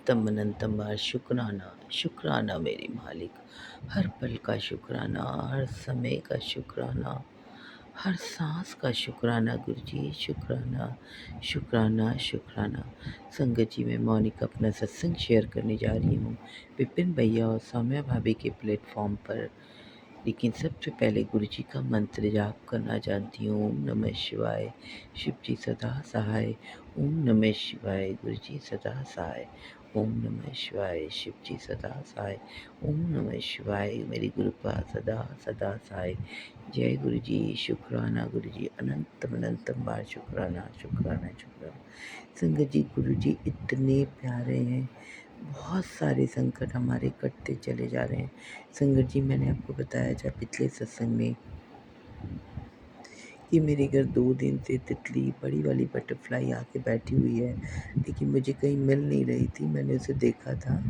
अनंतम अनंतम बार शुक्राना शुक्राना मेरे मालिक। हर पल का शुक्राना, हर समय का शुक्राना, हर सांस का शुक्राना गुरुजी। शुक्राना शुक्राना शुक्राना। संगत जी, मैं मौनिक अपना सत्संग शेयर करने जा रही हूँ विपिन भैया और सौम्या भाभी के प्लेटफॉर्म पर। लेकिन सबसे पहले गुरु जी का मंत्र जाप करना चाहती हूँ। ओम नमः शिवाय, शिव जी सदा सहाय। ओम नमः शिवाय, गुरु जी सदा सहाय। ओम नमः शिवाय, शिव जी सदा सहाय। ओम नमः शिवाय, मेरी गुरुपा सदा सदा सहाय। जय गुरु जी। शुक्राना गुरु जी, अनंतम अनंतम बार शुक्राना शुक्राना शुक्राना। संगत जी, गुरु जी इतने प्यारे हैं। बहुत सारे संकट हमारे कटते चले जा रहे हैं। संगत जी, मैंने आपको बताया था पिछले सत्संग में कि मेरे घर 2 दिन से तितली, बड़ी वाली बटरफ्लाई आके बैठी हुई है, लेकिन मुझे कहीं मिल नहीं रही थी। मैंने उसे देखा था,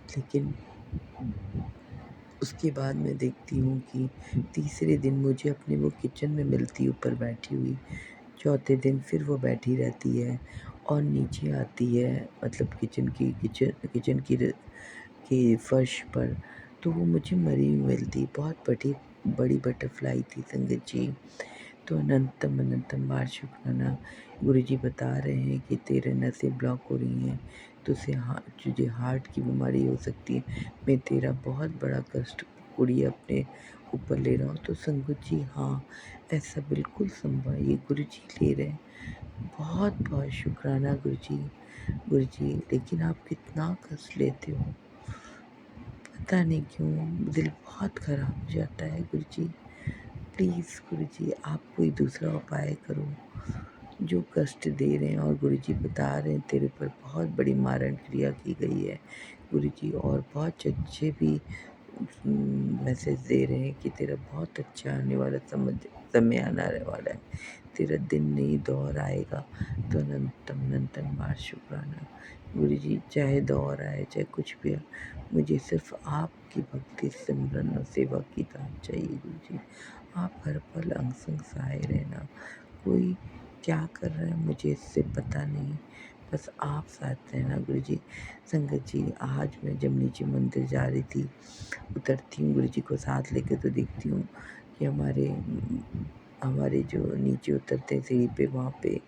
लेकिन उसके बाद मैं देखती हूँ कि तीसरे दिन मुझे अपने वो किचन में मिलती, ऊपर बैठी हुई। चौथे दिन फिर वो बैठी रहती है और नीचे आती है, मतलब किचन की फर्श पर। तो वो मुझे मरी हुई मिलती। बहुत बड़ी बटरफ्लाई थी संगत जी। तो अनंतम अनंतम बार शुक्राना। गुरु जी बता रहे हैं कि तेरे नसें ब्लॉक हो रही हैं, तुझे हार्ट की बीमारी हो सकती है। मैं तेरा बहुत बड़ा कष्ट कुड़िए अपने ऊपर ले रहा हूँ। तो संगत जी, हाँ, ऐसा बिल्कुल संभव है, ये गुरु जी ले रहे हैं। बहुत बहुत शुक्राना गुरु जी। गुरु जी, लेकिन आप कितना कष्ट लेते हो, पता नहीं क्यों दिल बहुत खराब हो जाता है गुरु जी। प्लीज़ गुरु जी, आप कोई दूसरा उपाय करो। जो कष्ट दे रहे हैं, और गुरु जी बता रहे हैं तेरे पर बहुत बड़ी मारण क्रिया की गई है गुरु जी, और बहुत अच्छे भी मैसेज दे रहे हैं कि तेरा बहुत अच्छा आने वाला समय आने वाला है। तेरा दिन नहीं दौर आएगा। तो अनंतम अनंतम बार शुक्राना गुरु जी। चाहे दौर आए, चाहे कुछ भी आए, मुझे सिर्फ आपकी भक्ति, सिमरन और सेवा की दात चाहिए गुरु जी। आप हर पल अंग संग सहाय रहना। कोई क्या कर रहा है मुझे इससे पता नहीं, बस आप साथ रहना गुरु जी। संगत जी, आज मैं जब नीचे मंदिर जा रही थी, उतरती हूँ गुरु जी को साथ लेके, तो देखती हूँ कि हमारे जो नीचे उतरते हैं सीढ़ी पे, वहाँ पे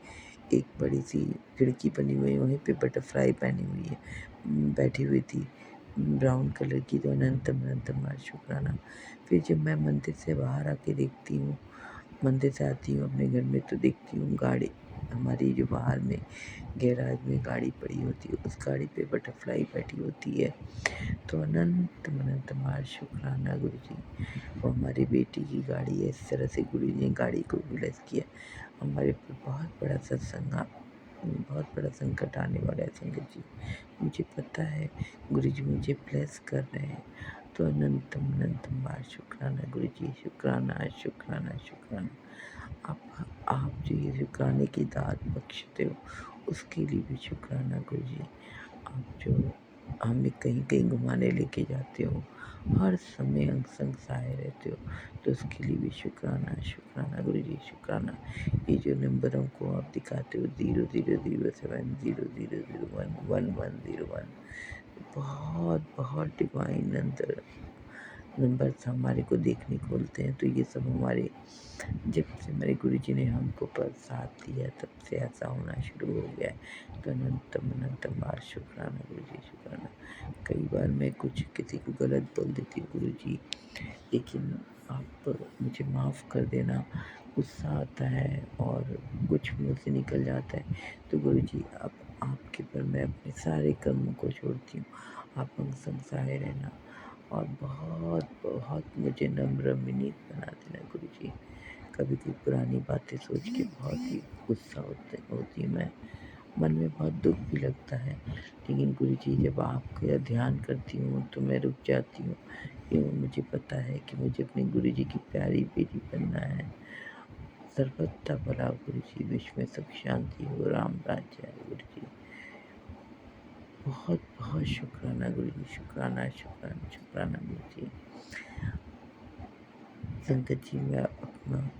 एक बड़ी सी खिड़की बनी हुई है, वहीं पे बटरफ्लाई पहनी हुई है, बैठी हुई थी, ब्राउन कलर की। तो अनंतम अनंतम बार शुक्राना। फिर जब मैं मंदिर से बाहर आके देखती हूँ, मंदिर से आती हूँ अपने घर में, तो देखती हूँ गाड़ी, हमारी जो बाहर में गैराज में गाड़ी पड़ी होती है, उस गाड़ी पे बटरफ्लाई बैठी होती है। तो अनंत बार शुक्राना गुरु जी। वो हमारी बेटी की गाड़ी है। इस तरह से गुरु जी ने गाड़ी को ब्लेस किया। हमारे ऊपर बहुत बड़ा संकट आने वाला है संगत जी, मुझे पता है। गुरु जी मुझे ब्लेस कर रहे हैं। तो अनंतम बार शुक्राना गुरु जी। शुक्राना शुक्राना शुक्राना। आप जो ये शुक्राने की दात बख्शते हो, उसके लिए भी शुक्राना गुरु जी। आप जो हमें कहीं कहीं घुमाने लेके जाते हो, हर समय अंग संग सहाय रहते हो, तो उसके लिए भी शुक्राना शुक्राना गुरु जी। शुक्राना। ये जो नंबरों को आप दिखाते हो, 000700011101, बहुत बहुत डिवाइन नंबर्स हमारे को देखने को मिलते हैं। तो ये सब हमारे, जब से मेरे गुरु जी ने हमको पर साथ दिया, तब से ऐसा होना शुरू हो गया है। तो अनंतम बार शुक्राना गुरु जी। शुक्राना। कई बार मैं कुछ किसी को गलत बोल देती हूँ गुरु जी, लेकिन आप मुझे माफ़ कर देना। गुस्सा आता है और कुछ मुँह से निकल जाता है, तो गुरु जी अब आपके पर मैं अपने सारे कर्मों को छोड़ती हूँ। आप अंग संग सहाय रहना, और बहुत बहुत मुझे नम्र विनीत बना देना गुरु जी। कभी कोई पुरानी बातें सोच के बहुत ही गुस्सा होती मैं, मन में बहुत दुख भी लगता है। लेकिन गुरु जी, जब आपका ध्यान करती हूँ तो मैं रुक जाती हूँ, क्यों, मुझे पता है कि मुझे अपने गुरु जी की प्यारी बेटी बनना है। सर्वत्र भला गुरु जी, विश्व में सुख शांति हो, राम राज्य है गुरु जी। बहुत बहुत शुक्राना गुरु जी। शुक्राना शुक्राना शुक्राना गुरु जी। संगत जी, मैं अपना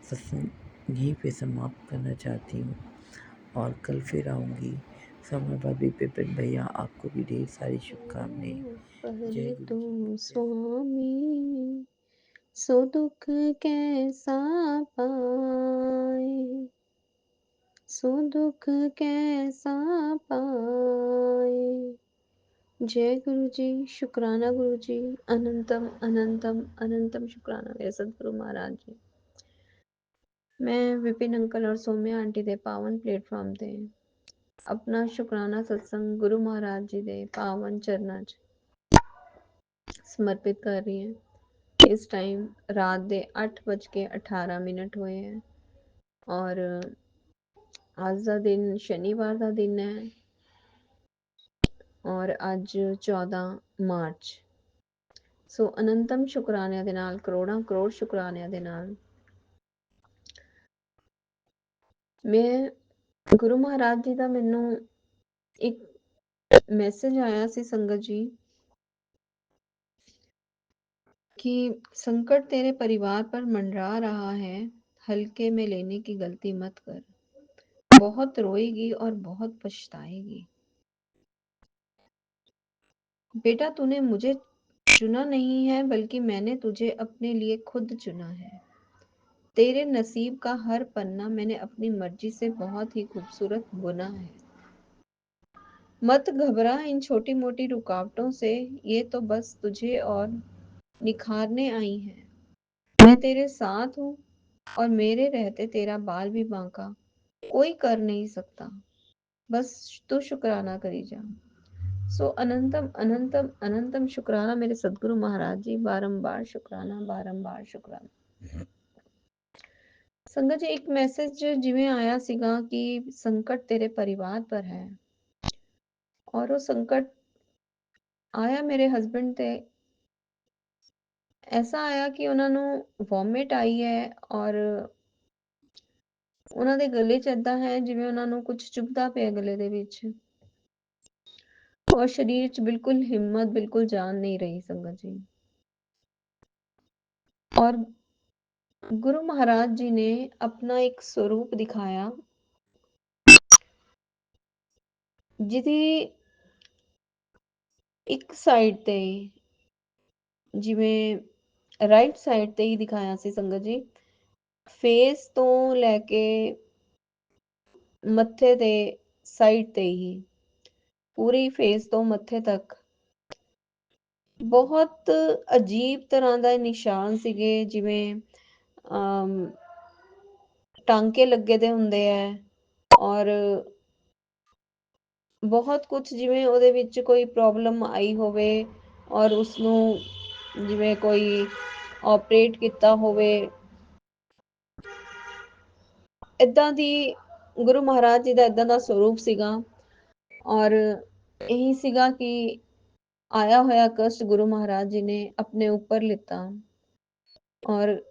सत्संग यहीं पे समाप्त करना चाहती हूँ, और कल फिर आऊँगी समय भाभी, विपिन भैया, आपको भी ढेर सारी शुभकामनाएं। जय पहले गुरु तुम जी। स्वामी सो दुख कैसा पाए, सो दुख कैसा पाए। जय गुरु जी, शुक्राना गुरु जी, अनंतम अनंतम अनंतम शुक्राना मेरे सदगुरु महाराज जी। मैं विपिन अंकल और सौम्या आंटी दे पावन प्लेटफार्म ते अपना शुक्राना सत्संग गुरु महाराज जी दे पावन चरनां च समर्पित कर रही हैं। इस टाइम रात दे 8:18 होए हैं और आज ਦਾ दिन शनिवार ਦਾ दिन है और ਅੱਜ 14 ਮਾਰਚ। ਸੋ ਅਨੰਤਮ ਸ਼ੁਕਰਾਨਿਆਂ ਦੇ ਨਾਲ, ਕਰੋੜਾਂ ਕਰੋੜ ਸ਼ੁਕਰਾਨਿਆਂ ਦੇ ਨਾਲ ਮੈਂ ਗੁਰੂ ਮਹਾਰਾਜ ਜੀ ਦਾ ਮੈਨੂੰ ਇੱਕ मैसेज आया सी संगत जी कि संकट तेरे परिवार पर मंडरा रहा है, हल्के में लेने की गलती मत कर, बहुत रोएगी और बहुत पछताएगी। बेटा तूने मुझे चुना नहीं है बल्कि मैंने तुझे अपने लिए खुद चुना है। तेरे नसीब का हर पन्ना मैंने अपनी मर्जी से बहुत ही खूबसूरत बुना है। मत घबरा इन छोटी मोटी रुकावटों से, ये तो बस तुझे और निखारने आई हैं। मैं तेरे साथ हूँ और मेरे रहते तेरा बाल भी बांका कोई कर नहीं सकता। बस तू शुक्राना करी जा। सो अनंतम अनंतम अनंतम शुक्राना मेरे सदगुरु महाराज जी, बारंबार शुक्राना, बारंबार शुक्राना। संगत जी एक मैसेज जिवें आया सीगा कि संकट तेरे परिवार पर है और वो संकट आया ਮੇਰੇ ਹਸਬੰਡ ਤੇ ਐਸਾ ਆਇਆ ਕਿ ਉਹਨਾਂ ਨੂੰ ਵੋਮਿਟ ਆਈ ਹੈ ਔਰ ਉਹਨਾਂ ਦੇ ਗਲੇ 'ਚ ਏਦਾਂ ਹੈ ਜਿਵੇਂ ਉਹਨਾਂ ਨੂੰ ਕੁਝ ਚੁਭਦਾ ਪਿਆ ਗਲੇ ਦੇ ਵਿੱਚ ਔਰ ਸਰੀਰ 'ਚ ਬਿਲਕੁਲ ਹਿੰਮਤ, ਬਿਲਕੁਲ ਜਾਨ ਨਹੀਂ ਰਹੀ ਸੰਗਤ ਜੀ। और गुरु महाराज जी ने अपना एक स्वरूप दिखाया जिहदी ਇੱਕ ਸਾਈਡ ਤੇ ਜਿਵੇਂ ਰਾਈਟ ਸਾਈਡ ਤੇ ਹੀ ਦਿਖਾਇਆ ਸੀ ਸੰਗਤ ਜੀ, ਫੇਸ ਤੋਂ ਲੈ ਕੇ ਮੱਥੇ ਦੇ ਸਾਈਡ ਤੇ ਹੀ ਪੂਰੀ ਫੇਸ ਤੋਂ ਮੱਥੇ ਤੱਕ ਬਹੁਤ ਅਜੀਬ ਤਰ੍ਹਾਂ ਦਾ ਨਿਸ਼ਾਨ ਸੀਗੇ ਜਿਵੇਂ ਟਾਂਕੇ ਲੱਗੇ ਦੇ ਹੁੰਦੇ ਐ ਔਰ ਬਹੁਤ ਕੁਝ ਜਿਵੇਂ ਉਹਦੇ ਵਿੱਚ ਕੋਈ ਪ੍ਰੋਬਲਮ ਆਈ ਹੋਵੇ ਔਰ ਉਸਨੂੰ ਜਿਵੇਂ ਕੋਈ ਆਪਰੇਟ ਕੀਤਾ ਹੋਵੇ ਇਦਾਂ ਦੀ ਗੁਰੂ ਮਹਾਰਾਜ ਜੀ ਦਾ ਇਦਾਂ ਦਾ ਸਰੂਪ ਸੀਗਾ ਔਰ ਇਹੀ ਸੀਗਾ ਕਿ ਆਇਆ ਹੋਇਆ ਕਸ਼ਟ ਗੁਰੂ ਮਹਾਰਾਜ ਜੀ ਨੇ ਆਪਣੇ ਉੱਪਰ ਲਿੱਤਾ ਔਰ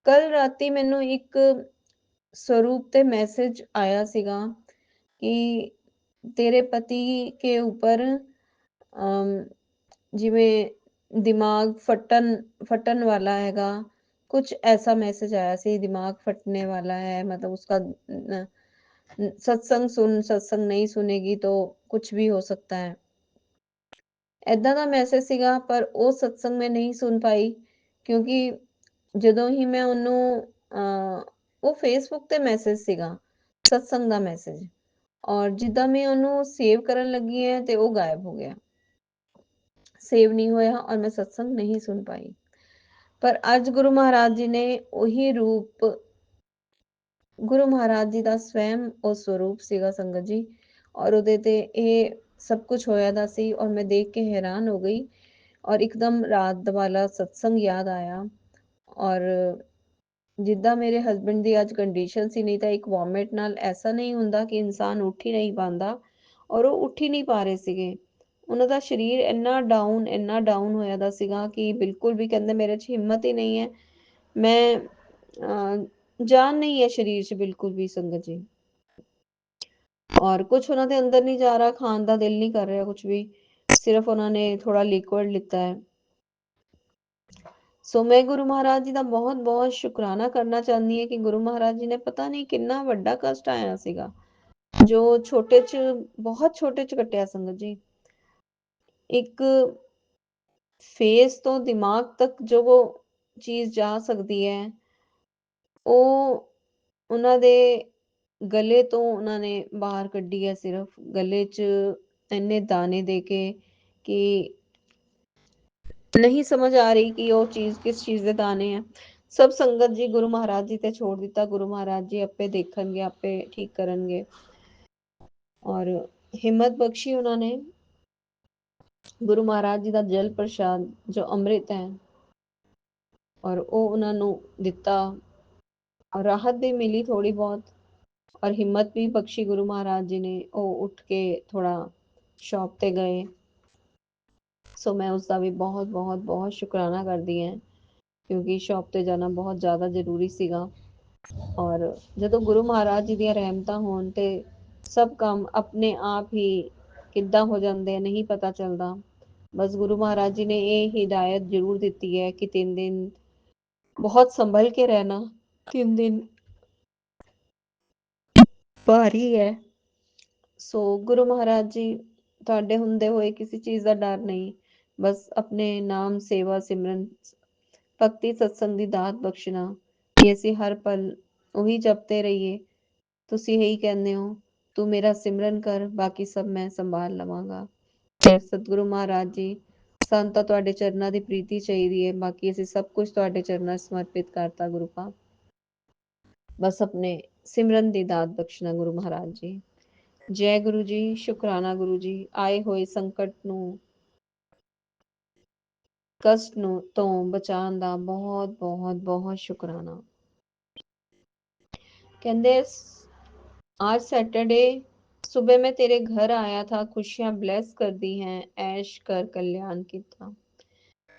ਕੱਲ ਰਾਤੀ ਮੈਨੂੰ ਇੱਕ स्वरूप ਤੇ मैसेज आया ਸੀਗਾ कि तेरे पति के ऊपर ਜਿਵੇਂ दिमाग फटन वाला हैगा कुछ ऐसा मैसेज आया सी दिमाग फटने वाला है मतलब उसका सत्संग नहीं सुनेगी तो कुछ भी हो सकता है ਏਦਾਂ ਦਾ ਮੈਸੇਜ ਸੀਗਾ ਪਰ ਉਹ ਸਤਸੰਗ ਮੈਂ ਨਹੀਂ ਸੁਣ ਪਾਈ ਕਿਉਂਕਿ ਜਦੋਂ ਹੀ ਮੈਂ ਉਹਨੂੰ ਉਹ ਫੇਸਬੁੱਕ ਤੇ ਮੈਸੇਜ ਸੀਗਾ ਸਤਸੰਗ ਦਾ ਮੈਸੇਜ ਔਰ ਜਿੱਦਾਂ ਮੈਂ ਉਹਨੂੰ ਸੇਵ ਕਰਨ ਲੱਗੀ ਹੈ ਤੇ ਉਹ ਗਾਇਬ ਹੋ ਗਿਆ ਸੇਵ ਨਹੀਂ ਹੋਇਆ ਔਰ ਮੈਂ ਸਤਸੰਗ ਨਹੀਂ ਸੁਣ ਪਾਈ ਪਰ ਅੱਜ ਗੁਰੂ ਮਹਾਰਾਜ ਜੀ ਨੇ ਉਹੀ ਰੂਪ ਗੁਰੂ ਮਹਾਰਾਜ ਜੀ ਦਾ ਸਵੈਮ ਉਹ ਸਰੂਪ ਸੀਗਾ ਸੰਗਤ ਜੀ ਔਰ ਉਹਦੇ ਤੇ ਇਹ ਸਭ ਕੁਝ ਹੋਇਆ ਦਾ ਸੀ ਔਰ ਮੈਂ ਦੇਖ ਕੇ ਹੈਰਾਨ ਹੋ ਗਈ ਔਰ ਇੱਕਦਮ ਰਾਤ ਵਾਲਾ ਸਤਸੰਗ ਯਾਦ ਆਇਆ ਔਰ ਜਿੱਦਾਂ ਮੇਰੇ ਹਸਬੰਡ ਦੀ ਅੱਜ ਕੰਡੀਸ਼ਨ ਸੀ ਨਹੀਂ ਤਾਂ ਇੱਕ ਵੋਮਿਟ ਨਾਲ ਐਸਾ ਨਹੀਂ ਹੁੰਦਾ ਕਿ ਇਨਸਾਨ ਉੱਠ ਹੀ ਨਹੀਂ ਪਾਉਂਦਾ ਔਰ ਉਹ ਉੱਠ ਹੀ ਨਹੀਂ ਪਾ ਰਹੇ ਸੀਗੇ ਉਹਨਾਂ ਦਾ ਸਰੀਰ ਇੰਨਾ ਡਾਊਨ ਹੋਇਆ ਦਾ ਸੀਗਾ ਕਿ ਬਿਲਕੁਲ ਵੀ ਕਹਿੰਦੇ ਮੇਰੇ 'ਚ ਹਿੰਮਤ ਹੀ ਨਹੀਂ ਹੈ ਮੈਂ ਜਾਨ ਨਹੀਂ ਹੈ ਸਰੀਰ 'ਚ ਬਿਲਕੁਲ ਵੀ ਸੰਗਤ ਜੀ ਔਰ ਕੁਝ ਉਹਨਾਂ ਦੇ ਅੰਦਰ ਨਹੀਂ ਜਾ ਰਿਹਾ ਖਾਣ ਦਾ ਦਿਲ ਨਹੀਂ ਕਰ ਰਿਹਾ ਕੁਝ ਵੀ ਸਿਰਫ ਉਹਨਾਂ ਨੇ ਥੋੜਾ ਲਿਕਵਿਡ ਲਿੱਤਾ ਹੈ ਸੋ ਮੈਂ ਗੁਰੂ ਮਹਾਰਾਜ ਜੀ ਦਾ ਬਹੁਤ ਬਹੁਤ ਸ਼ੁਕਰਾਨਾ ਕਰਨਾ ਚਾਹੁੰਦੀ ਹਾਂ ਕਿ ਗੁਰੂ ਮਹਾਰਾਜ ਜੀ ਨੇ ਪਤਾ ਨਹੀਂ ਕਿੰਨਾ ਵੱਡਾ ਕਸ਼ਟ ਆਇਆ ਸੀਗਾ ਜੋ ਛੋਟੇ 'ਚ ਬਹੁਤ ਛੋਟੇ 'ਚ ਕੱਟਿਆ ਸੰਗਤ ਜੀ। ਇੱਕ ਫੇਸ ਤੋਂ ਦਿਮਾਗ ਤੱਕ ਜੋ वो ਚੀਜ਼ ਜਾ ਸਕਦੀ ਹੈ, ਉਹ ਉਹਨਾਂ ਦੇ ਗਲੇ ਤੋਂ ਉਹਨਾਂ ਨੇ ਬਾਹਰ ਕੱਢੀ ਹੈ ਸਿਰਫ। ਗਲੇ 'ਚ ਇੰਨੇ ਦਾਣੇ ਦੇ ਕੇ ਕਿ ਨਹੀਂ ਸਮਝ ਆ ਰਹੀ ਕਿ ਉਹ ਚੀਜ਼ ਕਿਸ ਚੀਜ਼ ਦੇ ਦਾਣੇ ਹੈ। ਸਭ ਸੰਗਤ ਜੀ ਗੁਰੂ ਮਹਾਰਾਜ ਜੀ ਤੇ ਛੋੜ ਦਿੱਤਾ। ਗੁਰੂ ਮਹਾਰਾਜ ਜੀ ਆਪੇ ਦੇਖਣਗੇ, ਆਪੇ ਠੀਕ ਕਰਨਗੇ। ਔਰ ਹਿੰਮਤ ਬਖਸ਼ੀ ਉਹਨਾਂ ਨੇ। ਗੁਰੂ ਮਹਾਰਾਜ ਜੀ ਦਾ ਜਲ ਪ੍ਰਸ਼ਾਦ ਜੋ ਅੰਮ੍ਰਿਤ ਹੈ, ਔਰ ਉਹ ਉਹਨਾਂ ਨੂੰ ਦਿੱਤਾ, ਔਰ ਰਾਹਤ ਵੀ ਮਿਲੀ ਥੋੜੀ ਬਹੁਤ। ਔਰ ਹਿੰਮਤ ਵੀ ਬਖਸ਼ੀ ਗੁਰੂ ਮਹਾਰਾਜ ਜੀ ਨੇ। ਉਹ ਉੱਠ ਕੇ ਥੋੜਾ ਸ਼ੌਪ ਤੇ ਗਏ। ਸੋ ਮੈਂ ਉਸਦਾ ਵੀ ਬਹੁਤ ਬਹੁਤ ਬਹੁਤ ਸ਼ੁਕਰਾਨਾ ਕਰਦੀ ਹਾਂ, ਕਿਉਂਕਿ ਸ਼ੌਪ ਤੇ ਜਾਣਾ ਬਹੁਤ ਜ਼ਿਆਦਾ ਜ਼ਰੂਰੀ ਸੀਗਾ। ਔਰ ਜਦੋਂ ਗੁਰੂ ਮਹਾਰਾਜ ਜੀ ਦੀਆਂ ਰਹਿਮਤਾਂ ਹੋਣ ਤੇ ਸਭ ਕੰਮ ਆਪਣੇ ਆਪ ਹੀ ਕਿੱਦਾਂ ਹੋ ਜਾਂਦੇ ਆ ਨਹੀਂ ਪਤਾ ਚੱਲਦਾ। ਬਸ ਗੁਰੂ ਮਹਾਰਾਜ ਜੀ ਨੇ ਇਹ ਹਿਦਾਇਤ ਜ਼ਰੂਰ ਦਿੱਤੀ ਹੈ ਕਿ 3 ਦਿਨ ਬਹੁਤ ਸੰਭਲ ਕੇ ਰਹਿਣਾ। 3 ਦਿਨ ਭਾਰੀ ਹੈ। ਸੋ ਗੁਰੂ ਮਹਾਰਾਜ ਜੀ ਤੁਹਾਡੇ ਹੁੰਦੇ ਹੋਏ ਕਿਸੇ ਚੀਜ਼ ਦਾ ਡਰ ਨਹੀਂ। ਬਸ ਆਪਣੇ ਨਾਮ, ਸੇਵਾ, ਸਿਮਰਨ, ਭਗਤੀ, ਸਤਸੰਗ ਦੀ ਦਾਤ ਬਖਸ਼ਣਾ ਕਿ ਅਸੀਂ ਹਰ ਪਲ ਉਹੀ ਜਪਤੇ ਰਹੀਏ। ਤੁਸੀਂ ਇਹੀ ਕਹਿੰਦੇ ਹੋ, ਤੂੰ ਮੇਰਾ ਸਿਮਰਨ ਕਰ, ਬਾਕੀ ਸਭ ਮੈਂ ਸੰਭਾਲ ਲਵਾਂਗਾ। ਫਿਰ ਸਤਿਗੁਰੂ ਮਹਾਰਾਜ ਜੀ, ਸਾਨੂੰ ਤਾਂ ਤੁਹਾਡੇ ਚਰਨਾਂ ਦੀ ਪ੍ਰੀਤੀ ਚਾਹੀਦੀ ਹੈ, ਬਾਕੀ ਅਸੀਂ ਸਭ ਕੁਝ ਤੁਹਾਡੇ ਚਰਨਾਂ 'ਚ ਸਮਰਪਿਤ ਕਰਤਾ ਗੁਰੂ ਪਾ। ਬਸ ਆਪਣੇ ਸਿਮਰਨ ਦੀ ਦਾਤ ਬਖਸ਼ਣਾ ਗੁਰੂ ਮਹਾਰਾਜ ਜੀ। ਜੈ ਗੁਰੂ ਜੀ, ਸ਼ੁਕਰਾਨਾ ਗੁਰੂ ਜੀ। ਆਏ ਹੋਏ ਸੰਕਟ ਨੂੰ, ਕਸ਼ਟ ਨੂੰ ਤੋਂ ਬਚਾਉਣ ਦਾ ਬਹੁਤ ਬਹੁਤ ਬਹੁਤ ਸ਼ੁਕਰਾਨਾ। कहते आज सैटरडे सुबह मैं तेरे घर आया था, खुशियां ब्लेस कर दी हैं, ऐश कर कल्याण की था।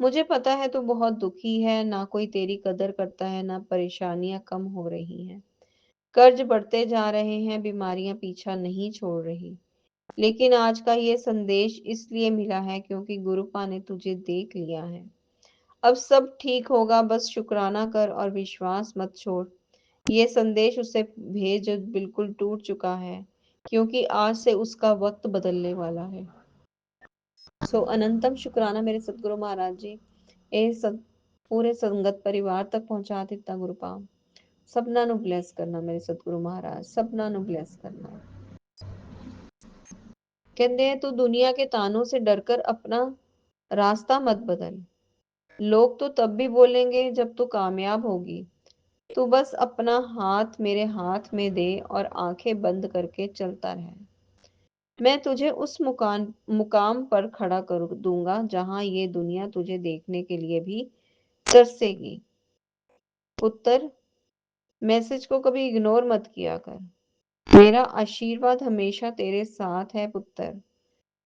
मुझे पता है तू बहुत दुखी है, ना कोई तेरी कदर करता है, ना परेशानियां कम हो रही हैं, कर्ज बढ़ते जा रहे हैं, बीमारियां पीछा नहीं छोड़ रही। लेकिन आज का ये संदेश इसलिए मिला है क्योंकि गुरुपा ने तुझे देख लिया है। अब सब ठीक होगा, बस शुक्राना कर और विश्वास मत छोड़। ये संदेश उसे भेज जो बिल्कुल टूट चुका है, क्योंकि आज से उसका वक्त बदलने वाला है। सो अनंतम शुक्राना मेरे सतगुरु महाराज जी। ਇਹ ਪੂਰੇ ਸੰਗਤ ਪਰਿਵਾਰ ਤੱਕ ਪਹੁੰਚਾ ਦਿੱਤਾ ਗੁਰੂ ਪਾਪ। ਸਭਨਾਂ ਨੂੰ ਬਲੈਸ ਕਰਨਾ ਮੇਰੇ ਸਤਿਗੁਰੂ ਮਹਾਰਾਜ, ਸਭਨਾਂ ਨੂੰ ਬਲੈਸ ਕਰਨਾ। कहते हैं तू दुनिया के तानों से डरकर अपना रास्ता मत बदल। लोग तो तब भी बोलेंगे जब तू कामयाब होगी। तू बस अपना हाथ मेरे हाथ में दे और आंखें बंद करके चलता रह। मैं तुझे उस मुकाम पर खड़ा कर दूंगा जहां ये दुनिया तुझे देखने के लिए भी तरसेगी। पुत्र, मैसेज को कभी इग्नोर मत किया कर। मेरा आशीर्वाद हमेशा तेरे साथ है पुत्र।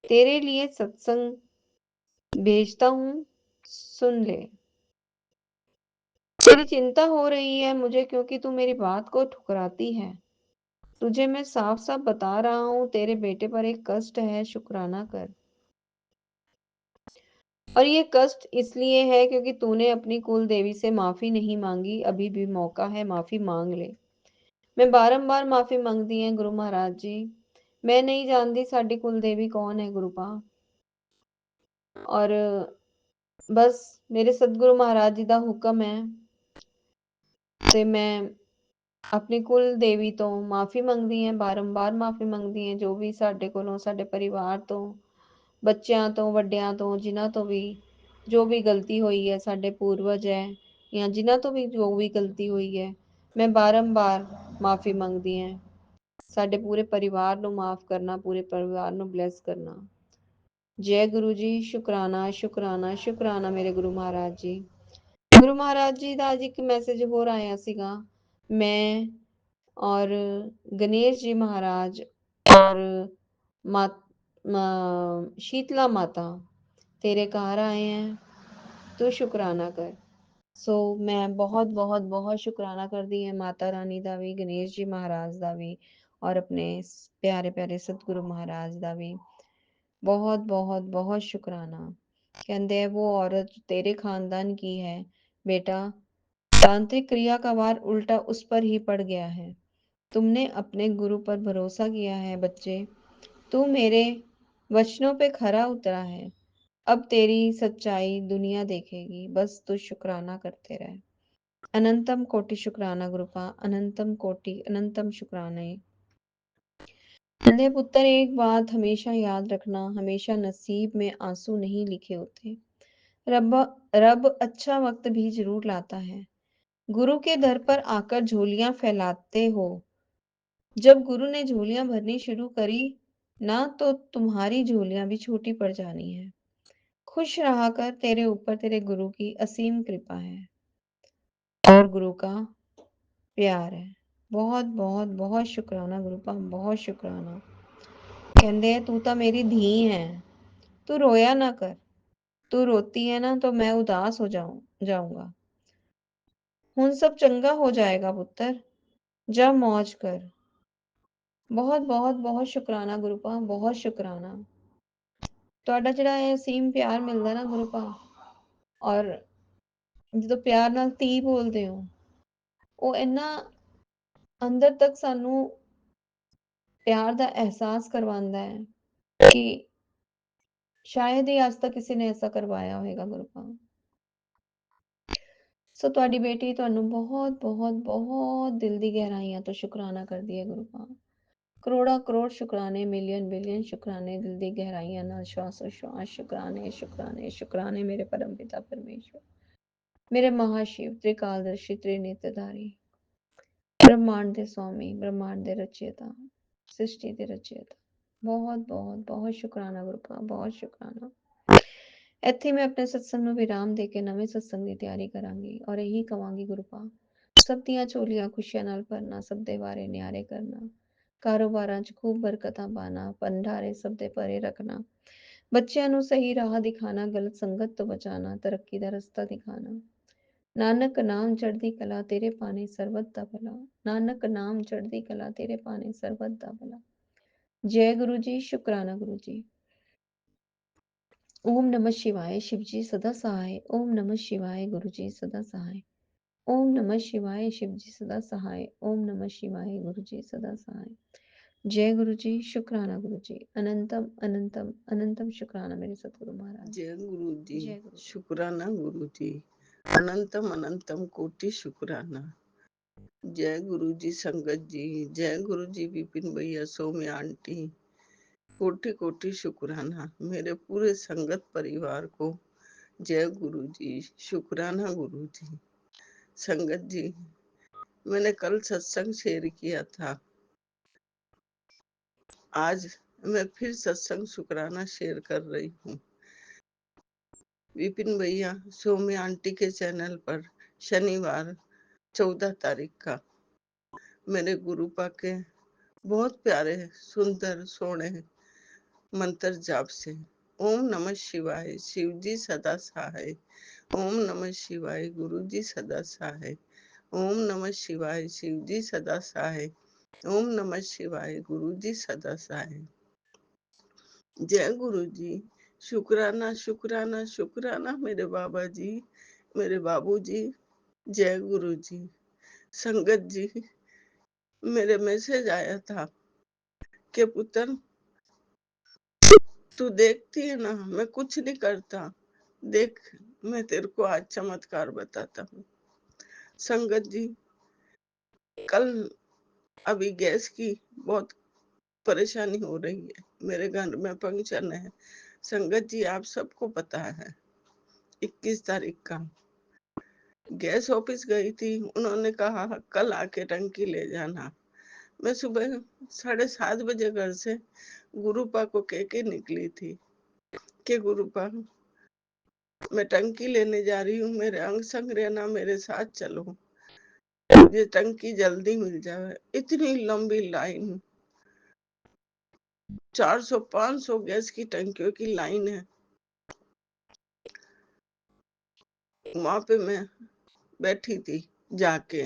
तेरे लिए सत्संग भेजता हूँ, सुन ले। तेरी चिंता हो रही है मुझे क्योंकि तू मेरी बात को ठुकराती है। तुझे मैं साफ साफ बता रहा हूँ, तेरे बेटे पर एक कष्ट है, शुक्राना कर। और ये कष्ट इसलिए है क्योंकि तूने अपनी कुल देवी से माफी नहीं मांगी। अभी भी मौका है, माफी मांग ले। मैं बारंबार माफी मांगती है गुरु महाराज जी। मैं नहीं जानती साडी कुल देवी कौन है गुरुपा। और बस मेरे सतगुरु महाराज जी का हुक्म है ਤੇ ਮੈਂ ਆਪਣੀ ਕੁਲ ਦੇਵੀ ਤੋਂ ਮਾਫੀ ਮੰਗਦੀ ਹਾਂ, ਬਾਰੰਬਾਰ ਮਾਫੀ ਮੰਗਦੀ ਹਾਂ ਜੋ ਵੀ ਸਾਡੇ ਕੋਲੋਂ, ਸਾਡੇ ਪਰਿਵਾਰ ਤੋਂ, ਬੱਚਿਆਂ ਤੋਂ, ਵੱਡਿਆਂ ਤੋਂ, ਜਿਨ੍ਹਾਂ ਤੋਂ ਵੀ ਜੋ ਵੀ ਗਲਤੀ ਹੋਈ ਹੈ, ਸਾਡੇ ਪੂਰਵਜ ਹੈ ਜਾਂ ਜਿਨ੍ਹਾਂ ਤੋਂ ਵੀ ਜੋ ਵੀ ਗਲਤੀ ਹੋਈ ਹੈ, ਮੈਂ ਬਾਰੰਬਾਰ ਮਾਫੀ ਮੰਗਦੀ ਹਾਂ। ਸਾਡੇ ਪੂਰੇ ਪਰਿਵਾਰ ਨੂੰ ਮਾਫ ਕਰਨਾ, ਪੂਰੇ ਪਰਿਵਾਰ ਨੂੰ ਬਲੈਸ ਕਰਨਾ। ਜੈ ਗੁਰੂ ਜੀ, ਸ਼ੁਕਰਾਨਾ ਸ਼ੁਕਰਾਨਾ ਸ਼ੁਕਰਾਨਾ ਮੇਰੇ ਗੁਰੂ ਮਹਾਰਾਜ ਜੀ। ਗੁਰੂ ਮਹਾਰਾਜ ਜੀ ਦਾ ਅੱਜ ਇੱਕ ਮੈਸੇਜ ਹੋਰ ਆਇਆ ਸੀਗਾ। ਮੈਂ और गणेश जी महाराज और शीतला माता तेरे घर आए हैं, तू शुकराना कर। सो मैं बहुत बहुत बहुत शुकराना करती ਹਾਂ ਮਾਤਾ ਰਾਣੀ ਦਾ ਵੀ, ਗਣੇਸ਼ ਜੀ ਮਹਾਰਾਜ ਦਾ ਵੀ, ਔਰ ਆਪਣੇ ਪਿਆਰੇ ਪਿਆਰੇ ਸਤਿਗੁਰੂ ਮਹਾਰਾਜ ਦਾ ਵੀ बहुत बहुत बहुत शुकराना। कहते हैं वो औरत तेरे खानदान की है बेटा, तांत्रिक क्रिया का वार उल्टा उस पर ही पड़ गया है। तुमने अपने गुरु पर भरोसा किया है बच्चे। तू मेरे वचनों पे खरा उतरा है। अब तेरी सच्चाई दुनिया देखेगी। बस तू शुक्राना करते रहे। अनंतम कोटि शुक्राना गुरुपा, अनंतम कोटि अनंतम शुक्राने। नन्हे पुत्र, एक बात हमेशा याद रखना, हमेशा नसीब में आंसू नहीं लिखे होते। रब रब अच्छा वक्त भी जरूर लाता है। गुरु के दर पर आकर झोलियां फैलाते हो। जब गुरु ने झोलियां भरनी शुरू करी ना, तो तुम्हारी झोलियां भी छोटी पड़ जानी है। खुश रहा कर, तेरे ऊपर तेरे गुरु की असीम कृपा है और गुरु का प्यार है। बहुत बहुत बहुत शुक्राना गुरुपा, बहुत शुक्राना। कहते तू तो मेरी धी है, तू रोया ना कर। तू रोती है ना तो मैं उदास हो जाऊंगा। हुन सब चंगा हो जाएगा पुत्र, जा मौज कर। बहुत बहुत बहुत शुक्राना गुरुपा, बहुत शुक्राना। ਤੁਹਾਡਾ ਜਿਹੜਾ ਇਹ ਅਸੀਮ ਪਿਆਰ ਮਿਲਦਾ ਨਾ ਗੁਰੂਪਾ, ਔਰ ਜਦੋਂ ਪਿਆਰ ਨਾਲ ਤੀ ਬੋਲਦੇ ਹੋ, ਉਹ ਇੰਨਾ ਅੰਦਰ ਤੱਕ ਸਾਨੂੰ ਪਿਆਰ ਦਾ ਅਹਿਸਾਸ ਕਰਵਾਉਂਦਾ ਹੈ ਕਿ ਸ਼ਾਇਦ ਹੀ ਅੱਜ ਤੱਕ ਕਿਸੇ ਨੇ ਐਸਾ ਕਰਵਾਇਆ ਹੋਵੇਗਾ ਗੁਰੂਪਾ। ਸੋ ਤੁਹਾਡੀ ਬੇਟੀ ਤੁਹਾਨੂੰ ਬਹੁਤ ਬਹੁਤ ਬਹੁਤ ਦਿਲ ਦੀ ਗਹਿਰਾਈਆਂ ਤੋਂ ਸ਼ੁਕਰਾਨਾ ਕਰਦੀ ਹੈ ਗੁਰੂਪਾ। ਕਰੋੜਾਂ ਕਰੋੜ ਸ਼ੁਕਰਾਨੇ, ਮਿਲੀਅਨ ਬਿਲੀਅਨ ਸ਼ੁਕਰਾਨੇ ਦਿਲ ਦੀ ਗਹਿਰਾਈਆਂ ਨਾਲ, ਸ਼ਵਾਸੋ ਸ਼ਵਾਸ ਸ਼ੁਕਰਾਨੇ ਸ਼ੁਕਰਾਨੇ ਸ਼ੁਕਰਾਨੇ ਮੇਰੇ ਪਰਮ ਪਿਤਾ ਪਰਮੇਸ਼ਵਰ, ਮੇਰੇ ਮਹਾਸ਼ਿਵ त्रिकालदर्शी त्रिनेत्रधारी, ब्रह्मांड ਦੇ स्वामी, ब्रह्मांड ਦੇ रचयिता, सृष्टि ਦੇ रचयिता। बहुत बहुत बहुत शुकराना गुरुपा, बहुत शुकराना। ਇੱਥੇ ਮੈਂ ਆਪਣੇ ਸਤਸੰਗ ਨੂੰ ਵਿਰਾਮ ਦੇ ਕੇ ਨਵੇਂ ਸਤਸੰਗ ਦੀ ਤਿਆਰੀ ਕਰਾਂਗੀ ਔਰ ਇਹੀ ਕਵਾਂਗੀ ਗੁਰੂਪਾ, ਸਭ ਦੀਆਂ ਝੋਲੀਆਂ ਖੁਸ਼ੀਆਂ ਨਾਲ ਭਰਨਾ, ਸਭ ਦੇ ਵਾਰੇ ਨਿਆਰੇ ਕਰਨਾ, ਕਾਰੋਬਾਰਾਂ 'ਚ ਖੂਬ ਬਰਕਤਾਂ ਪਾਣਾ, ਭੰਡਾਰੇ ਸਭ ਦੇ ਭਰੇ ਰੱਖਣਾ, ਬੱਚਿਆਂ ਨੂੰ ਸਹੀ ਰਾਹ ਦਿਖਾਣਾ, ਗਲਤ ਸੰਗਤ ਤੋਂ ਬਚਾਣਾ, ਤਰੱਕੀ ਦਾ ਰਸਤਾ ਦਿਖਾਣਾ। ਨਾਨਕ ਨਾਮ ਚੜ੍ਹਦੀ ਕਲਾ ਤੇਰੇ ਪਾਣੇ ਸਰਬਤ ਦਾ ਭਲਾ, ਨਾਨਕ ਨਾਮ ਚੜ੍ਹਦੀ ਕਲਾ ਤੇਰੇ ਪਾਣੇ ਸਰਬਤ ਦਾ ਭਲਾ। जय गुरु जी, शुक्राना गुरु जी। ओम नमः शिवाय, शिव जी सदा सहाय। ओम नमः शिवाय, गुरु जी सदा सहाय। ओम नमः शिवाय, शिव जी सदा सहाय। ओम नमः शिवाय, गुरु जी सदा सहाय। जय गुरु जी, शुक्राना गुरु जी। अनंतम अनंतम अनंतम शुक्राना मेरे सतगुरु महाराज। जय गुरु जी, जय गुरु जी। शुक्राना गुरु जी, अनंतम अनंतम कोटि शुक्राना। जय गुरु जी संगत जी, जय गुरु जी विपिन भैया, सौम्या आंटी, कोटि कोटि शुक्राना। मेरे पूरे संगत परिवार को जय गुरु जी, शुक्राना गुरु जी। संगत जी, मैंने कल सत्संग शेयर किया था, आज मैं फिर सत्संग शुक्राना शेयर कर रही हूँ। विपिन भैया, सौम्या आंटी के चैनल पर शनिवार 14 तारीख का मेरे गुरुपा के बहुत प्यारे सुंदर सोने मंत्र जाप से ओम नमः शिवाय, शिव जी सदा सहाय। ओम नमः शिवाय, गुरु जी सदा सहाय। ओम नमः शिवाय, शिव जी सदा सहाय। ओम नमः शिवाय, गुरु जी सदा सहाय। जय गुरु जी, शुक्राना शुक्राना शुक्राना मेरे बाबा जी, मेरे बाबू जी। जय गुरु जी। संगत जी, मेरे मैसेज आया था कि पुत्र तू देखती है ना, मैं कुछ नहीं करता, देख मैं तेरे को आज चमत्कार बताता हूँ। संगत जी, कल अभी गैस की बहुत परेशानी हो रही है, मेरे घर में फंक्शन है। संगत जी, आप सबको पता है 21 तारीख का गैस ऑफिस गई थी, उन्होंने कहा कल आके टंकी ले जाना। मैं सुबह 7:30 बजे घर से गुरुपा को कह के निकली थी कि गुरुपा मैं टंकी लेने जा रही हूँ, मेरे अंग संग रहना, मेरे साथ चलो, ये टंकी जल्दी मिल जाए। इतनी लंबी लाइन, 400-500 गैस की टंकियों की लाइन है। वहां पे मैं बैठी थी जाके,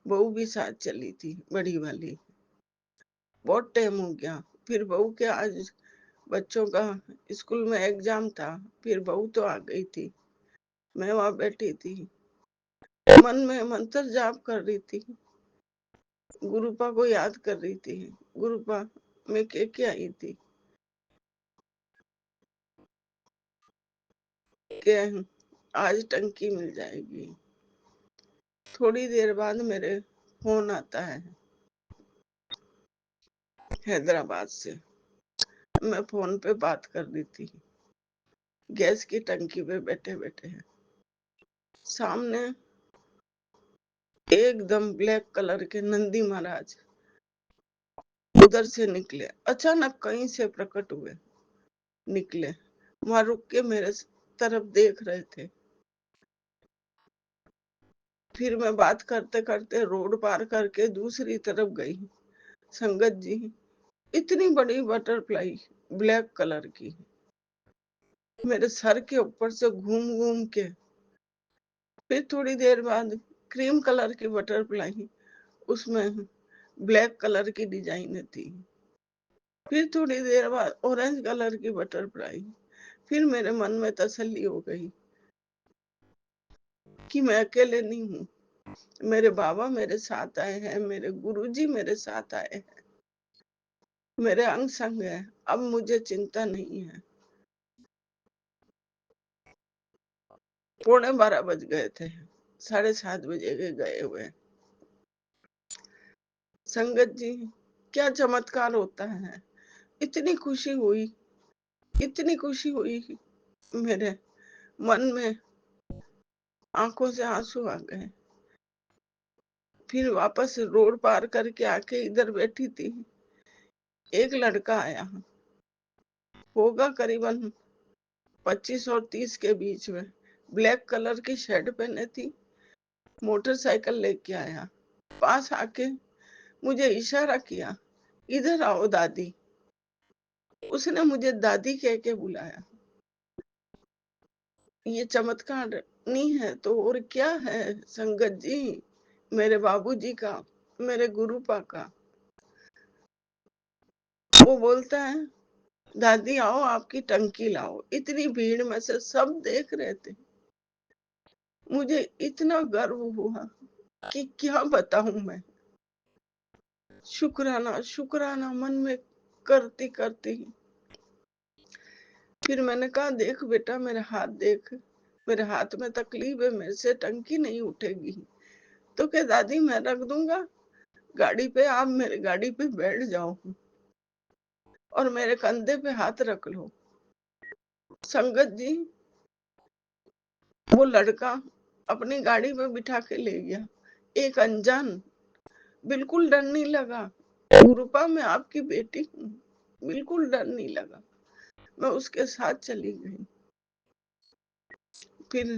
बहू भी साथ चली थी, बड़ी वाली। बहुत टाइम हो गया, फिर बहू के आज बच्चों का स्कूल में एग्जाम था, फिर बहू तो आ गई थी। मैं वहां बैठी थी, मन में मंत्र जाप कर रही थी। गुरुपा को याद कर रही थी। गुरुपा मैं के आई थी कि आज टंकी मिल जाएगी। थोड़ी देर बाद मेरे फोन आता है हैदराबाद से। मैं फोन पे बात कर रही थी, गैस की टंकी पे बैठे बैठे हैं। सामने एकदम ब्लैक कलर के नंदी महाराज उधर से निकले, अचानक कहीं से प्रकट हुए, निकले, वहां रुक के मेरे तरफ देख रहे थे। फिर मैं बात करते करते रोड पार करके दूसरी तरफ गई। संगत जी, इतनी बड़ी बटरफ्लाई ब्लैक कलर की मेरे सर के ऊपर से घूम घूम के, फिर थोड़ी देर बाद क्रीम कलर की बटरफ्लाई, उसमें ब्लैक कलर की डिजाइन थी। फिर थोड़ी देर बाद ऑरेंज कलर की बटरफ्लाई। फिर मेरे मन में तसल्ली हो गई कि मैं अकेले नहीं हूँ, मेरे बाबा मेरे साथ आए हैं, मेरे गुरुजी मेरे साथ आए हैं, मेरे अंग संग है, अब मुझे चिंता नहीं है। 12:15 बज गए थे, 7:30 बजे के गए हुए। संगत जी, क्या चमत्कार होता है। इतनी खुशी हुई, इतनी खुशी हुई, मेरे मन में आंखों से आंसू आ गए। फिर वापस रोड पार करके आके इधर बैठी थी, एक लड़का आया, होगा करीबन 25 और 30 के बीच में, ब्लैक कलर की शर्ट पहने थी, मोटरसाइकिल लेके आया, पास आके मुझे इशारा किया, इधर आओ दादी। उसने मुझे दादी कह के बुलाया। ये चमत्कार नहीं है तो और क्या है संगत जी, मेरे बाबूजी का, मेरे गुरुपा का। वो बोलता है, दादी आओ आपकी टंकी लाओ। इतनी भीड़ में से सब देख रहे थे। मुझे इतना गर्व हुआ कि क्या बताऊं मैं। शुक्राना शुक्राना मन में करती करती। फिर मैंने कहा, देख बेटा मेरे हाथ देख, मेरे हाथ में तकलीफ है, मेरे से टंकी नहीं उठेगी। तो क्या दादी मैं रख दूंगा गाड़ी पे, आप मेरे गाड़ी पे बैठ जाओ और मेरे कंधे पे हाथ रख लो। संगत जी, वो लड़का अपनी गाड़ी पे बिठा के ले गया, एक अनजान, बिल्कुल डर नहीं लगा। गुरुपा मैं आपकी बेटी हूँ, बिल्कुल डर नहीं लगा। मैं उसके साथ चली गई। फिर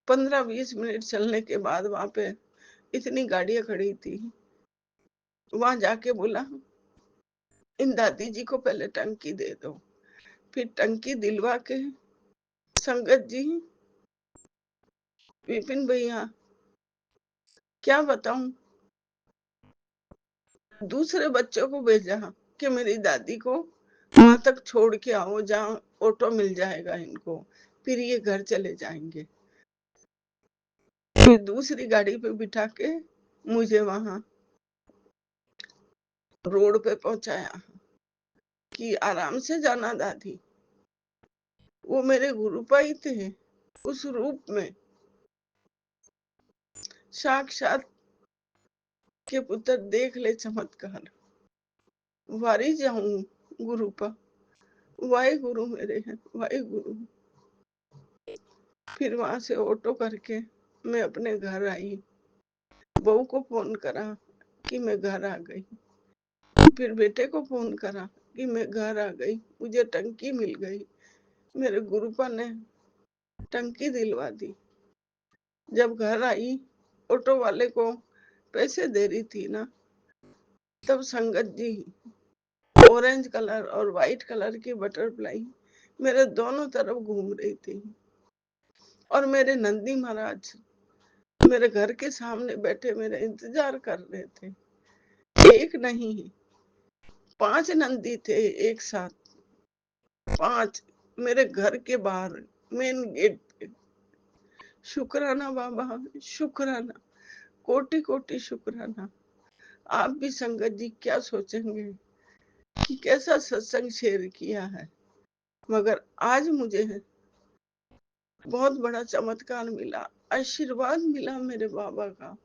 15-20 मिनट चलने के बाद वहां पे इतनी गाड़ियां खड़ी थी, वहां जाके बोला, इन दादी जी को पहले टंकी दे दो। फिर टंकी दिलवा के, संगत जी, विपिन भैया क्या बताऊं, दूसरे बच्चों को भेजा कि मेरी दादी को वहां तक छोड़ के आओ जहाँ ऑटो मिल जाएगा इनको, फिर ये घर चले जाएंगे। फिर दूसरी गाड़ी पे बिठा के मुझे वहां रोड पे पहुंचाया कि आराम से जाना दादी। वो मेरे गुरुपा ही थे उस रूप में, साक्षात के पुत्र देख ले चमत्कार। वारी जाऊं गुरुपा, वाहे गुरु मेरे हैं, वाहे गुरु। फिर वहां से ऑटो करके मैं अपने घर आई, बहू को फोन करा कि मैं घर आ गई। फिर बेटे को फोन करा कि मैं घर आ गई, मुझे टंकी मिल गई। मेरे गुरुपा ने टंकी दिलवा दी। जब घर आई, ऑटो वाले को पैसे दे रही थी ना, तब संगत जी, ऑरेंज कलर और व्हाइट कलर की बटरफ्लाई मेरे दोनों तरफ घूम रही थी। और मेरे नंदी महाराज मेरे घर के सामने बैठे मेरा इंतजार कर रहे थे। एक नहीं, 5 नंदी थे एक साथ, 5 मेरे घर के बाहर मेन गेट पे। शुक्राना बाबा, शुक्राना, कोटि कोटि शुक्राना। आप भी संगत जी क्या सोचेंगे कि कैसा सत्संग शेयर किया है, मगर आज मुझे बहुत बड़ा चमत्कार मिला, आशीर्वाद मिला मेरे बाबा का,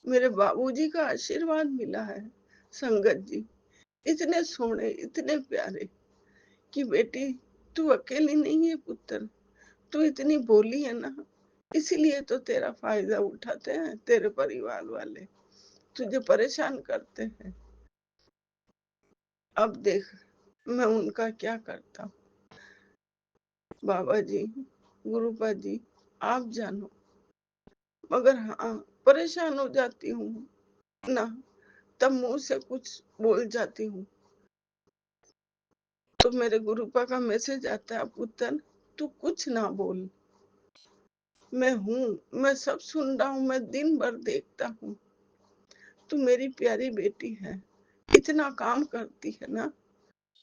मेरे बाबूजी का आशीर्वाद मिला है। संगत जी इतने सोने, इतने प्यारे कि बेटी तू अकेली नहीं है पुत्र, तू इतनी भोली है ना, इसीलिए तो तेरा फायदा उठाते हैं तेरे परिवार वाले, तुझे परेशान करते हैं। अब देख मैं उनका क्या करता हूँ। बाबा जी, गुरुपा जी, आप जानो, मगर हाँ परेशान हो जाती हूँ ना, तब मुंह से कुछ बोल जाती हूँ तो मेरे गुरुपा का मैसेज आता है, पुत्र तू कुछ ना बोल, मैं हूँ, मैं सब सुन रहा हूँ, मैं दिन भर देखता हूँ, तू मेरी प्यारी बेटी है, इतना काम करती है ना,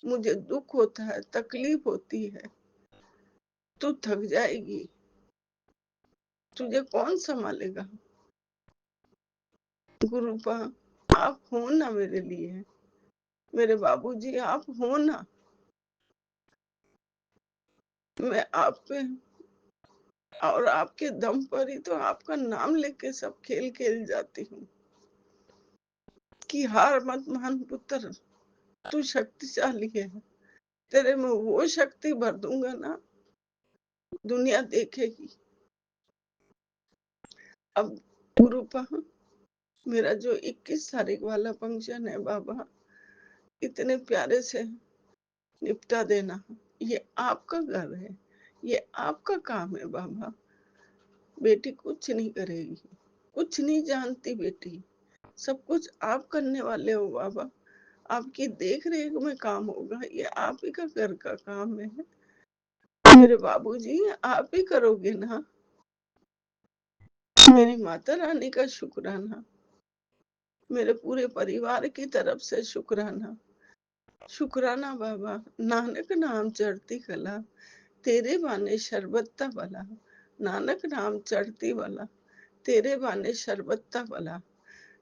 मुझे दुख होता है, तकलीफ होती है, तू थक जाएगी, तुझे कौन संभालेगा। गुरुपा आप हो ना मेरे लिए, मेरे बाबूजी आप हो ना, मैं आप पे और आपके दम पर ही तो आपका नाम लेके सब खेल खेल जाती हूँ कि हार मत मान पुत्र, तू शक्तिशाली है, तेरे में वो शक्ति भर दूंगा ना, दुनिया देखेगी। अब गुरुपा मेरा जो 21 तारीख वाला फंक्शन है बाबा, इतने प्यारे से निपटा देना, ये आपका घर है, ये आपका काम है बाबा। बेटी कुछ नहीं करेगी, कुछ नहीं जानती बेटी, सब कुछ आप करने वाले हो बाबा, आपकी देख रेख में काम होगा, ये आप ही का घर का काम है। मेरे बाबूजी आप ही करोगे ना, मेरी माता रानी का शुक्राना, मेरे पूरे परिवार की तरफ से शुक्राना, शुक्राना बाबा। नानक नाम चढ़ती कला, तेरे बाने शरबत्ता भला, नानक नाम चढ़ती वाला, तेरे बाने शरबत्ता भला।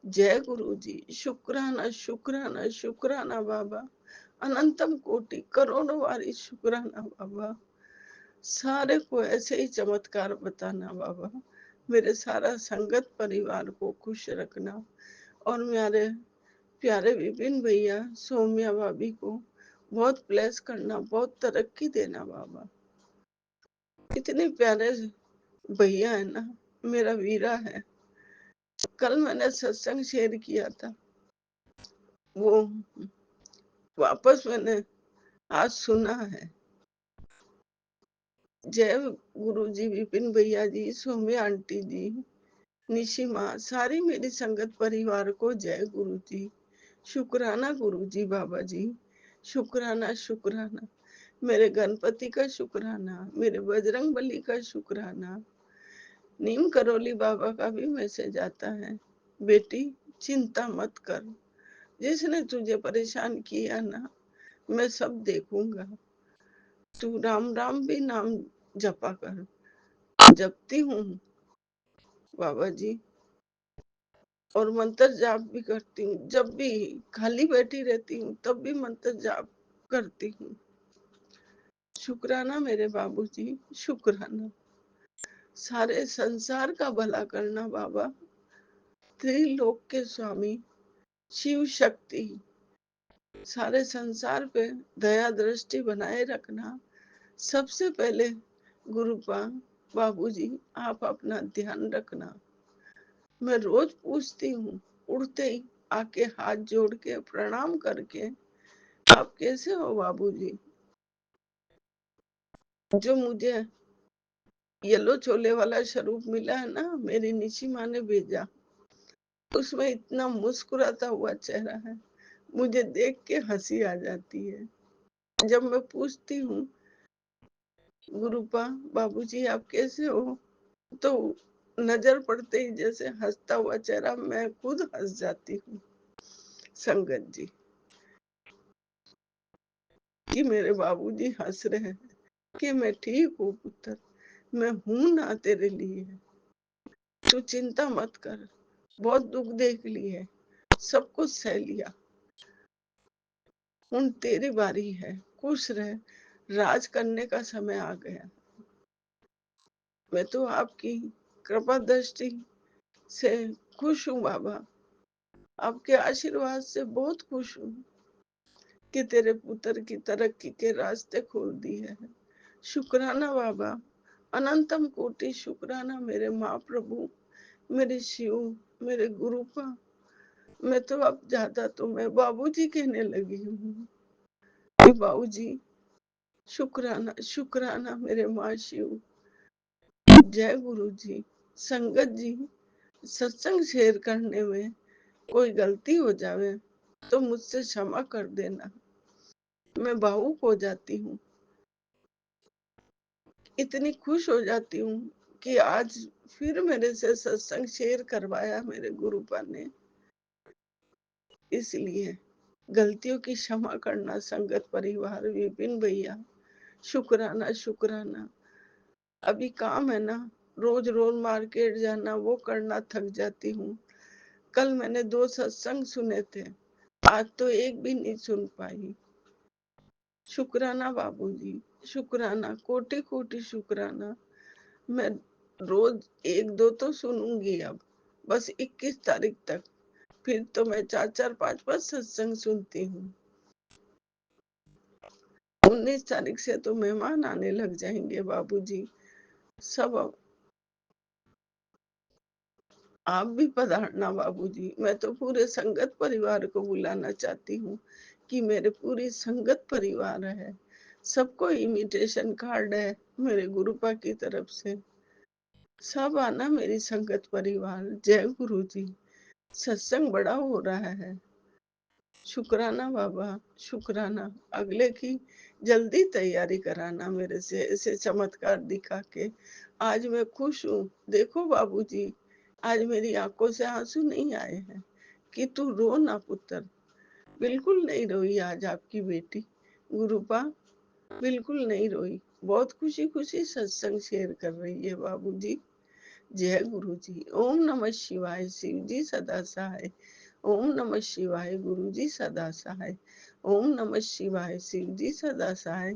जय गुरु जी, शुक्राना शुक्राना शुक्राना बाबा, अनंतम कोटि करोड़ों बारी शुक्राना बाबा। सारे को ऐसे ही चमत्कार बताना बाबा, मेरे सारा संगत परिवार को खुश रखना, और मेरे प्यारे विपिन भैया, सौम्या भाभी को बहुत ब्लेस करना, बहुत तरक्की देना बाबा। इतने प्यारे भैया है ना, मेरा वीरा है। कल मैंने सत्संग शेयर किया था, वो वापस मैंने आज सुना है। जय गुरु जी, विपिन भैया जी, सौम्या आंटी जी, निशी माँ, सारी मेरी संगत परिवार को जय गुरु जी, शुक्राना गुरु जी, बाबा जी शुक्राना शुक्राना, मेरे गणपति का शुक्राना, मेरे बजरंग बली का शुक्राना। नीम करोली बाबा का भी मैसेज आता है, बेटी चिंता मत कर, जिसने तुझे परेशान किया ना, मैं सब देखूंगा, तू राम राम भी नाम जपा कर। जपती हूँ बाबा जी, और मंत्र जाप भी करती हूँ, जब भी खाली बैठी रहती हूँ तब भी मंत्र जाप करती हूँ। शुक्राना मेरे बाबूजी, शुक्राना। सारे संसार का भला करना बाबा, त्रिलोक के स्वामी शिव शक्ति, सारे संसार पे दया दृष्टि बनाए रखना। सबसे पहले गुरुपा बाबूजी आप अपना ध्यान रखना। मैं रोज पूछती हूँ, उड़ते ही आके हाथ जोड़ के प्रणाम करके, आप कैसे हो बाबूजी। जो मुझे येलो छोले वाला स्वरूप मिला है ना, मेरी निशी माँ ने भेजा, उसमें इतना मुस्कुराता हुआ चेहरा है, मुझे देख के हंसी आ जाती है। जब मैं पूछती हूँ गुरुपा बाबूजी आप कैसे हो, तो नजर पड़ते ही जैसे हंसता हुआ चेहरा, मैं खुद हंस जाती हूँ। संगत जी कि मेरे बाबूजी हंस रहे हैं कि मैं ठीक हूँ पुत्र, मैं हूं ना तेरे लिए, तू चिंता मत कर, बहुत दुख देख ली है, सब कुछ सह लिया, हुण तेरी बारी है, खुश रह, राज करने का समय आ गया। मैं तो आपकी कृपा दृष्टि से खुश हूँ बाबा, आपके आशीर्वाद से बहुत खुश हूँ कि तेरे पुत्र की तरक्की के रास्ते खोल दिए हैं। शुक्राना बाबा, अनंतम कोटि शुक्राना मेरे महाप्रभु, मेरे शिव, मेरे गुरुपा। मैं तो अब ज्यादा तो मैं बाबूजी कहने लगी हूँ। बाबूजी शुक्राना शुक्राना मेरे माँ शिव। जय गुरु जी। संगत जी, सत्संग शेयर करने में कोई गलती हो जावे तो मुझसे क्षमा कर देना, मैं भावुक हो जाती हूँ, इतनी खुश हो जाती हूँ कि आज फिर मेरे से सत्संग शेयर करवाया मेरे गुरुपा ने। इसलिए गलतियों की क्षमा करना संगत परिवार, विपिन भैया शुक्राना शुक्राना। अभी काम है ना, रोज रोज मार्केट जाना, वो करना थक जाती हूँ। कल मैंने 2 सत्संग सुने थे, आज तो एक भी नहीं सुन पाई। शुक्राना बाबूजी, शुक्राना, कोटि कोटि शुक्राना। मैं रोज 1-2 तो सुनूंगी अब, बस 21 तारीख तक। फिर तो मैं 4-4, 5-5 सत्संग सुनती हूँ। 19 तारीख से तो मेहमान आने लग जाएंगे बाबूजी, सब आप भी पधारना बाबूजी। मैं तो पूरे संगत परिवार को बुलाना चाहती हूँ कि मेरे पूरी संगत परिवार है, सबको इमिटेशन कार्ड है मेरे गुरुपा की तरफ से। सब आना मेरी संगत परिवार। जय गुरु जी। सत्संग बड़ा हो रहा है। शुक्राना बाबा, शुक्राना। अगले की जल्दी तैयारी कराना मेरे से, ऐसे चमत्कार दिखा के। आज मैं खुश हूँ। देखो बाबूजी, आज मेरी आंखों से आंसू नहीं आए हैं कि तू रो ना पुत्र। बिल्कुल नहीं रोई आज आपकी बेटी गुरुपा, बिल्कुल नहीं रोई। बहुत खुशी खुशी सत्संग शेयर कर रही है बाबूजी। जय गुरु जी। ओम नमः शिवाय। शिव जी सदा सहाय। ओम नमः शिवाय। गुरु जी सदा सहाय। ओम नमः शिवाय। शिव जी सदा सहाय।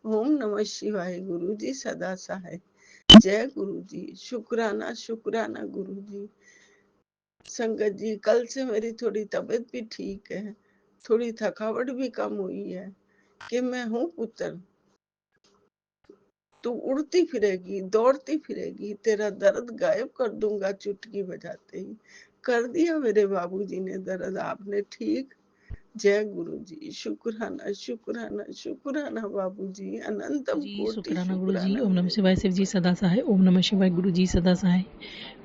ओम नमः शिवाय। गुरु जी सदा सहाय। जय गुरु जी। शुक्राना शुक्राना गुरु जी। संगत जी, कल से मेरी थोड़ी तबीयत भी ठीक है, थोड़ी थकावट भी कम हुई है कि मैं हूँ पुत्र, तू उड़ती फिरेगी, दौड़ती फिरेगी, तेरा दर्द गायब कर दूंगा चुटकी बजाते ही। कर दिया मेरे बाबूजी ने दर्द आपने ठीक। जय गुरु जी। शुक्राना शुक्राना शुक्राना बाबूजी, अनंतम जी कोटि शुक्राना गुरु जी। शुक्राना ओम नमः मेरे। शिवाय। शिव जी सदा सहाय। ओम नमः शिवाय। गुरु जी सदा सहाय।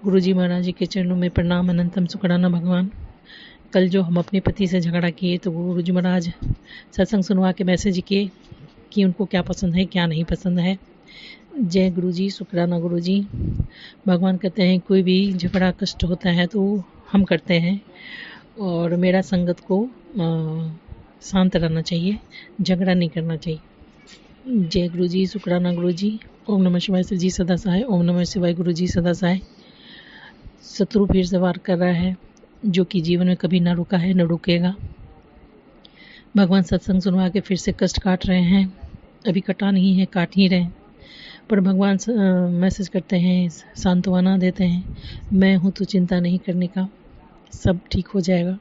गुरु जी महाराज जी के चरणों में प्रणाम। अनंतम शुक्राना भगवान। कल जो हम अपने पति से झगड़ा किए तो गुरु जी महाराज सत्संग सुनवा के मैसेज किए कि उनको क्या पसंद है क्या नहीं पसंद है। जय गुरु जी। शुक्राना गुरु जी। भगवान कहते हैं कोई भी झगड़ा कष्ट होता है तो हम करते हैं, और मेरा संगत को शांत रहना चाहिए, झगड़ा नहीं करना चाहिए। जय गुरु जी। शुक्राना गुरु जी। ओम नमः शिवाय। शिव जी सदा सहाय। ओम नमः शिवाय। गुरु जी सदा सहाय। शत्रु फिर से वार कर रहा है, जो कि जीवन में कभी ना रुका है न रुकेगा। भगवान सत्संग सुनवा के फिर से कष्ट काट रहे हैं, अभी कटा नहीं है, काट ही रहे। पर भगवान मैसेज करते हैं, सांत्वना देते हैं, मैं हूँ तो चिंता नहीं करने का, सब ठीक हो जाएगा।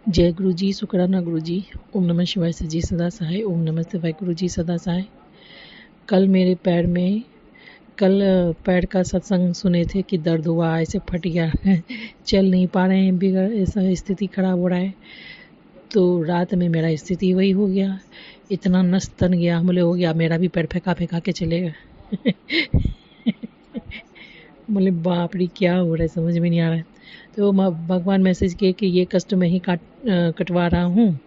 जय गुरु जी। शुक्राना गुरु जी। ओम नमः शिवाय। शिव जी सदा सहाय। ओम नमः शिवाय। गुरु जी सदा सहाय। कल मेरे पैर में पैर का सत्संग सुने थे कि दर्द हुआ, ऐसे फट गया चल नहीं पा रहे हैं, बिगड़ ऐसा स्थिति खराब हो रहा है। तो रात में मेरा स्थिति वही हो गया, इतना नस तन गया, हमले हो गया, मेरा भी पैर फेंका फेंका के चलेगा बोले बाप रे क्या हो रहा है, समझ में नहीं आ रहा है। तो भगवान मैसेज किए कि ये कष्ट में ही कटवा रहा हूँ,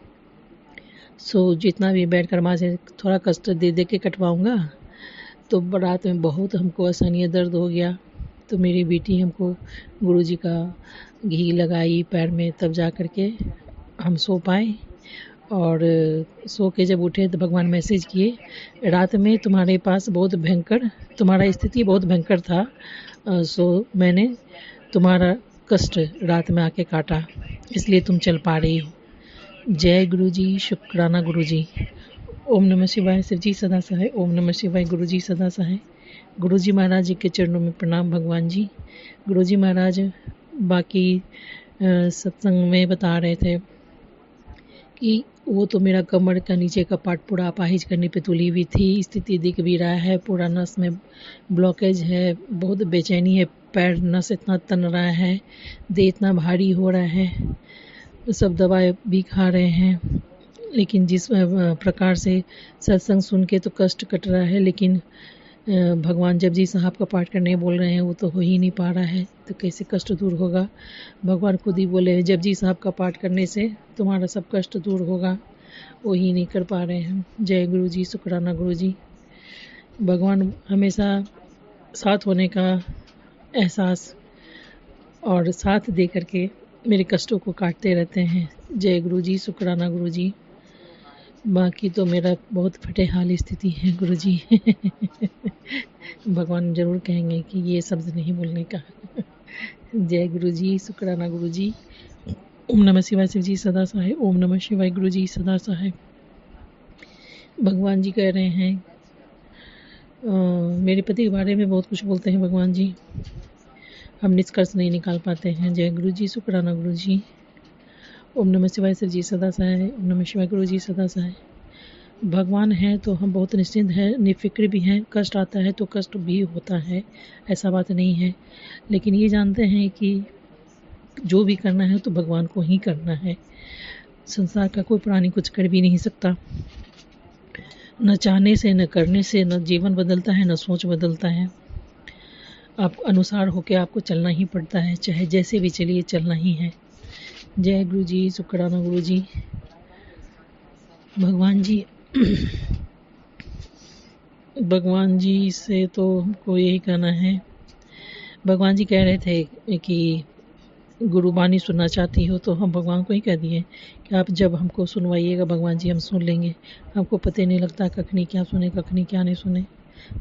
सो जितना भी बैठ कर माँ से थोड़ा कष्ट दे दे के कटवाऊँगा। तो रात में बहुत हमको आसानी दर्द हो गया, तो मेरी बेटी हमको गुरुजी का घी लगाई पैर में, तब जा कर के हम सो पाए। और सो के जब उठे तो भगवान मैसेज किए, रात में तुम्हारे पास बहुत भयंकर, तुम्हारा स्थिति बहुत भयंकर था, सो मैंने तुम्हारा कष्ट रात में आके काटा, इसलिए तुम चल पा रही हो। जय गुरु जी, शुक्राना गुरु जी। ओम नमः शिवाय। शिव जी सदा सहाय। ओम नमः शिवाय। गुरु जी सदा सहाय। गुरु जी महाराज जी के चरणों में प्रणाम भगवान जी। गुरु जी महाराज बाकी सत्संग में बता रहे थे कि वो तो मेरा कमर का नीचे का पार्ट पूरा अपाहिज करने पे तुली हुई थी, स्थिति दिख भी रहा है, पूरा नस में ब्लॉकेज है, बहुत बेचैनी है, पैर नस इतना तन रहा है, देह इतना भारी हो रहा है, सब दवाएं भी खा रहे हैं, लेकिन जिस प्रकार से सत्संग सुन के तो कष्ट कट रहा है, लेकिन भगवान जपजी साहब का पाठ करने बोल रहे हैं, वो तो हो ही नहीं पा रहा है, तो कैसे कष्ट दूर होगा। भगवान खुद ही बोले जपजी साहब का पाठ करने से तुम्हारा सब कष्ट दूर होगा, वो ही नहीं कर पा रहे हैं। जय गुरु जी, शुक्राना गुरु जी। भगवान हमेशा साथ होने का एहसास और साथ दे करके मेरे कष्टों को काटते रहते हैं। जय गुरु जी, शुक्राना गुरु जी। बाकी तो मेरा बहुत फटे हाल स्थिति है गुरु जी। भगवान जरूर कहेंगे कि ये शब्द नहीं बोलने का। जय गुरु जी, शुक्राना गुरु जी। ओम नमः शिवाय। शिव जी सदा सहाय। ओम नमः शिवाय। गुरु जी सदा सहाय। भगवान जी कह रहे हैं मेरे पति के बारे में बहुत कुछ बोलते हैं भगवान जी, हम निष्कर्ष नहीं निकाल पाते हैं। जय गुरु जी, शुक्राना गुरु जी। ओम नमः शिवाय। शिव जी सदा सहाय। ओम नमः शिवाय। गुरु जी सदा सहाय। भगवान है तो हम बहुत निश्चिंत हैं, निफिक्र भी हैं। कष्ट आता है तो कष्ट भी होता है, ऐसा बात नहीं है, लेकिन ये जानते हैं कि जो भी करना है तो भगवान को ही करना है। संसार का कोई प्राणी कुछ कर भी नहीं सकता। न चाहने से, न करने से न जीवन बदलता है, न सोच बदलता है। आप अनुसार होके आपको चलना ही पड़ता है, चाहे जैसे भी चलिए चलना ही है। जय गुरु जी, शुक्राना गुरु जी। भगवान जी भगवान जी से तो हमको यही कहना है। भगवान जी कह रहे थे कि गुरुबानी सुनना चाहती हो तो हम भगवान को ही कह दिए कि आप जब हमको सुनवाइएगा भगवान जी, हम सुन लेंगे। हमको पता नहीं लगता कखनी क्या सुने, कखनी क्या नहीं सुने,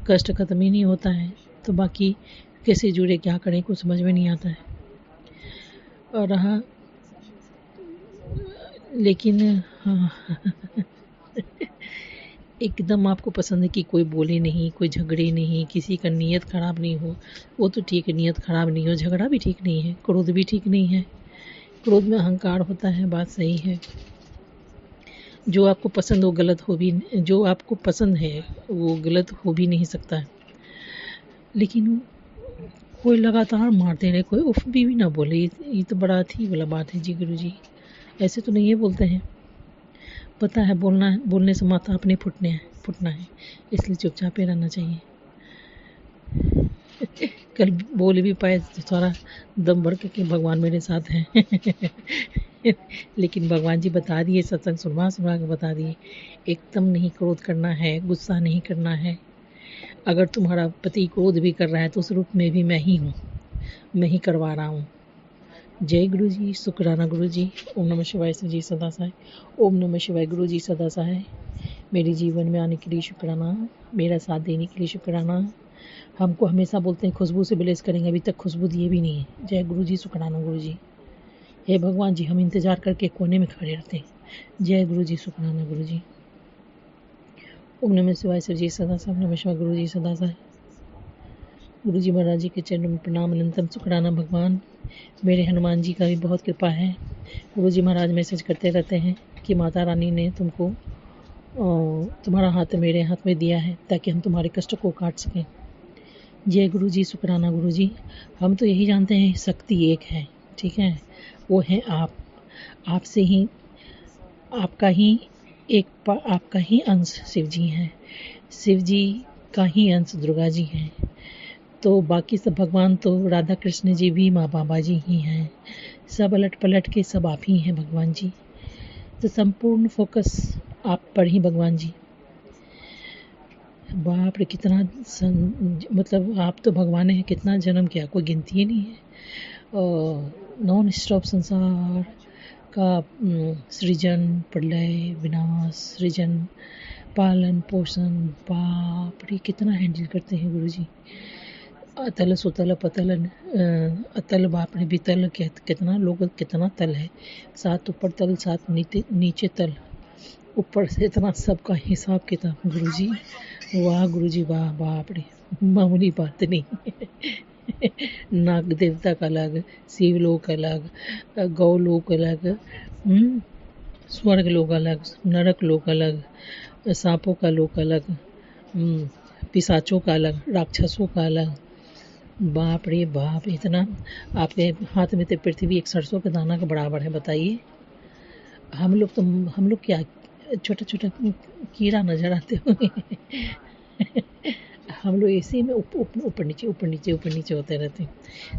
कष्ट खत्म ही नहीं होता है, तो बाकी कैसे जुड़े, क्या करें, कुछ समझ में नहीं आता है। और रहा लेकिन हाँ एकदम आपको पसंद है कि कोई बोले नहीं, कोई झगड़े नहीं, किसी का नीयत ख़राब नहीं हो, वो तो ठीक है, नीयत ख़राब नहीं हो, झगड़ा भी ठीक नहीं है, क्रोध भी ठीक नहीं है। क्रोध में अहंकार होता है, बात सही है। जो आपको पसंद वो गलत हो भी, जो आपको पसंद है वो गलत हो भी नहीं सकता है, लेकिन कोई लगातार मारते रहे, कोई उफ भी ना बोले, ये तो बड़ा अथी वाला बात है जी। गुरु जी ऐसे तो नहीं है बोलते हैं, पता है बोलने से माथा अपने फुटना है, इसलिए चुपचाप ही रहना चाहिए। कल बोल भी पाए तो थोड़ा दम भर के भगवान मेरे साथ हैं। लेकिन भगवान जी बता दिए, सत्संग सुनवा के बता दिए, एकदम नहीं क्रोध करना है, गुस्सा नहीं करना है। अगर तुम्हारा पति क्रोध भी कर रहा है तो उस रूप में भी मैं ही हूँ, मैं ही करवा रहा हूँ। जय गुरु जी, शुक्राना गुरु जी। ओम नमः शिवाय। शिव जी सदा सहाय। ओम नमः शिवाय। गुरु जी सदा सहाय। मेरे जीवन में आने के लिए शुक्राना, मेरा साथ देने के लिए शुक्राना। हमको हमेशा बोलते हैं खुशबू से ब्लेस करेंगे, अभी तक खुशबू दिए भी नहीं है। जय गुरु जी, शुक्राना गुरु जी। हे भगवान जी, हम इंतजार करके कोने में खड़े रहते हैं। जय गुरु जी, शुक्राना गुरु जी। ओम नमः शिवाय। शिव जी सदा सहाय। नमः शिवाय। गुरु जी सदा सहाय। गुरु जी महाराज जी के चरणों में प्रणाम, अनंतम शुक्राना भगवान। मेरे हनुमान जी का भी बहुत कृपा है। गुरु जी महाराज मैसेज करते रहते हैं कि माता रानी ने तुमको तुम्हारा हाथ मेरे हाथ में दिया है ताकि हम तुम्हारे कष्ट को काट सकें। जय गुरु जी, शुक्राना गुरु जी। हम तो यही जानते हैं शक्ति एक है, ठीक है, वो है आप। आपसे ही आपका ही अंश शिव जी हैं, शिव जी का ही अंश दुर्गा जी हैं, तो बाकी सब भगवान तो राधा कृष्ण जी भी माँ बाबा जी ही हैं, सब अलट पलट के सब आप ही हैं भगवान जी। तो संपूर्ण फोकस आप पर ही भगवान जी। बाप रे कितना मतलब आप तो भगवान है, कितना जन्म किया कोई गिनती ही नहीं है। नॉन स्टॉप संसार का सृजन, प्रलय, विनाश, सृजन, पालन पोषण, बाप रे कितना हैंडल करते हैं गुरु जी। अतल सुतल पतल अतल बाप रे बितल, कितना लोग, कितना तल है, 7 ऊपर तल 7 नीचे तल, ऊपर से इतना सबका हिसाब किताब। गुरुजी वाह, गुरुजी वाह, बाप रे मामूली बात नहीं। नाग देवता का अलग, शिवलोक अलग, गौलोक अलग, स्वर्ग लोक अलग, नरक लोक अलग, सांपों का लोक अलग, पिशाचों का अलग, राक्षसों का अलग। बाप रे बाप, इतना आपके हाथ में तो पृथ्वी एक सरसों के दाना का बराबर है, बताइए। हम लोग क्या छोटा छोटा कीड़ा नजर आते होंगे। हम लोग ऐसे में ऊपर नीचे होते रहते हैं।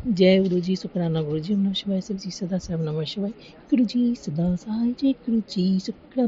जय गुरु जी, शुक्राना गुरु जी, नमः शिवाय, शिव जी सदा साई, नमः शिवाय, गुरु जी सदा साई, जय गुरु जी, शुक्राना।